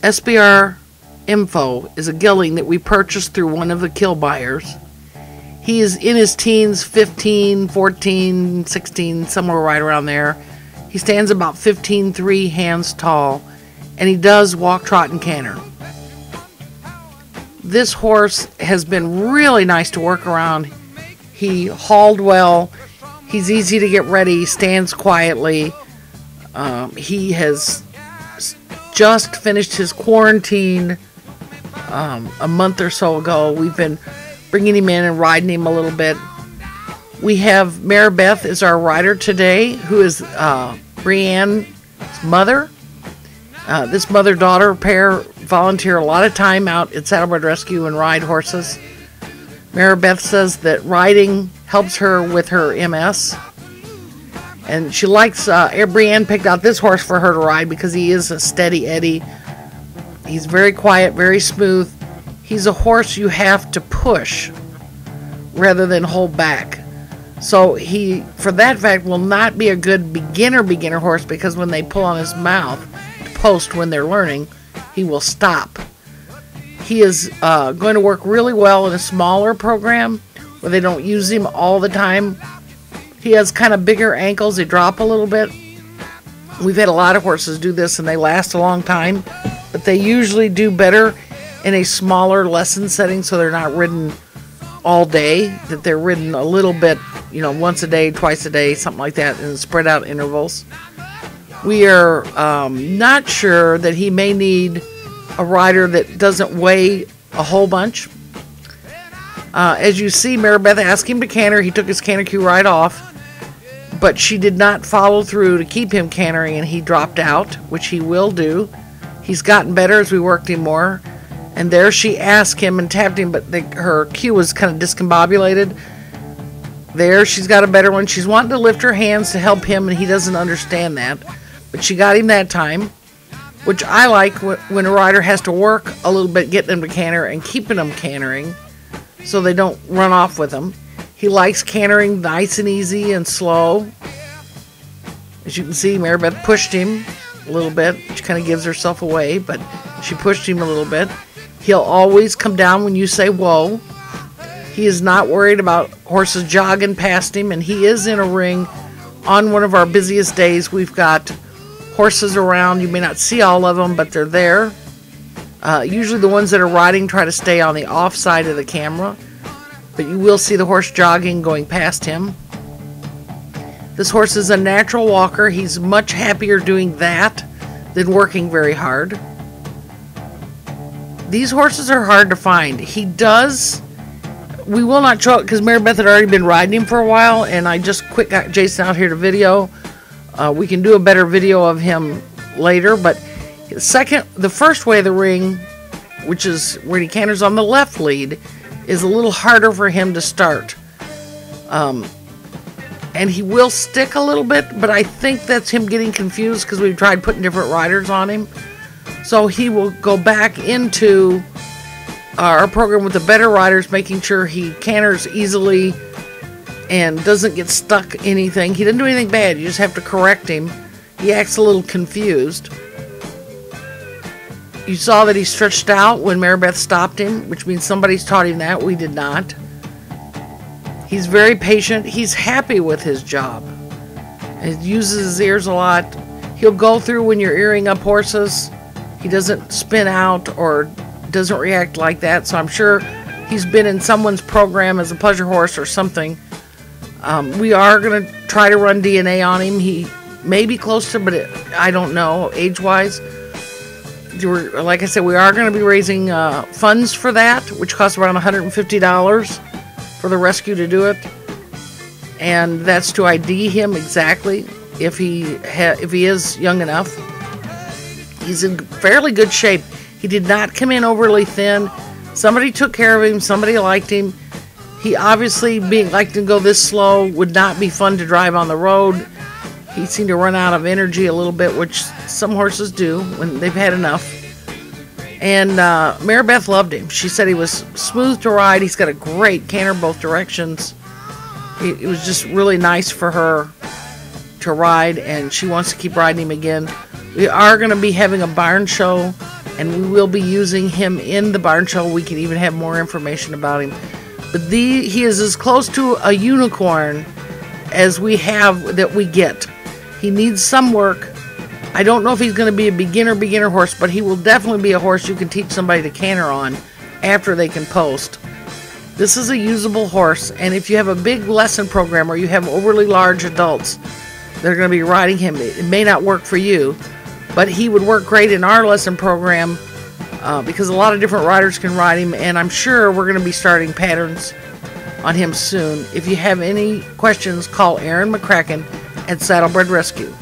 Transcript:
SBR Info is a gelding that we purchased through one of the kill buyers. He is in his teens, 15, 14, 16, somewhere right around there. He stands about 15.3 hands tall, and he does walk, trot, and canter. This horse has been really nice to work around. He hauled well. He's easy to get ready, stands quietly. He has just finished his quarantine a month or so ago. We've been bringing him in and riding him a little bit. We have Mary Beth as our rider today, who is Brianne's mother. This mother-daughter pair volunteer a lot of time out at Saddlebred Rescue and ride horses. Mary Beth says that riding helps her with her MS. And she likes, Brianne picked out this horse for her to ride because he is a steady Eddie. He's very quiet, very smooth. He's a horse you have to push rather than hold back. So he, for that fact, will not be a good beginner horse, because when they pull on his mouth to post when they're learning, he will stop. He is going to work really well in a smaller program where they don't use him all the time. He has kind of bigger ankles. They drop a little bit. We've had a lot of horses do this and they last a long time, but they usually do better in a smaller lesson setting, so they're not ridden all day, that they're ridden a little bit, you know, once a day, twice a day, something like that, in spread out intervals. We are not sure that he may need a rider that doesn't weigh a whole bunch. As you see, Mary Beth asked him to canter. He took his canter cue right off, but she did not follow through to keep him cantering, and he dropped out, which he will do. He's gotten better as we worked him more. And there she asked him and tapped him, but her cue was kind of discombobulated. There, she's got a better one. She's wanting to lift her hands to help him, and he doesn't understand that. But she got him that time, which I like when a rider has to work a little bit, getting them to canter and keeping them cantering so they don't run off with them. He likes cantering nice and easy and slow. As you can see, Mary Beth pushed him a little bit. She kind of gives herself away, but she pushed him a little bit. He'll always come down when you say whoa. He is not worried about horses jogging past him, and he is in a ring on one of our busiest days. We've got horses around. You may not see all of them, but they're there. Usually the ones that are riding try to stay on the off side of the camera, but you will see the horse jogging going past him. This horse is a natural walker. He's much happier doing that than working very hard. These horses are hard to find. He does, we will not show it because Mary Beth had already been riding him for a while, and I just quick got Jason out here to video. We can do a better video of him later, but the first way of the ring, which is where he canters on the left lead, is a little harder for him to start. And he will stick a little bit, but I think that's him getting confused because we've tried putting different riders on him. So he will go back into our program with the better riders, making sure he canters easily and doesn't get stuck anything. He didn't do anything bad. You just have to correct him. He acts a little confused. You saw that he stretched out when Mary Beth stopped him, which means somebody's taught him that. We did not. He's very patient. He's happy with his job. He uses his ears a lot. He'll go through when you're earing up horses. He doesn't spin out or doesn't react like that. So I'm sure he's been in someone's program as a pleasure horse or something. We are going to try to run DNA on him. He may be close to, but I don't know, age-wise. Like I said, we are going to be raising funds for that, which costs around $150 for the rescue to do it. And that's to ID him exactly if he is young enough. He's in fairly good shape. He did not come in overly thin. Somebody took care of him. Somebody liked him. He obviously, being like to go this slow, would not be fun to drive on the road. He seemed to run out of energy a little bit, which some horses do when they've had enough. And Mary Beth loved him. She said he was smooth to ride. He's got a great canter both directions. It was just really nice for her to ride, and she wants to keep riding him again. We are going to be having a barn show, and we will be using him in the barn show. We can even have more information about him. But he is as close to a unicorn as we have that we get. He needs some work. I don't know if he's going to be a beginner horse, but he will definitely be a horse you can teach somebody to canter on after they can post. This is a usable horse, and if you have a big lesson program or you have overly large adults that are going to be riding him, it may not work for you, but he would work great in our lesson program because a lot of different riders can ride him, and I'm sure we're going to be starting patterns on him soon. If you have any questions, call Aaron McCracken at Saddlebred Rescue.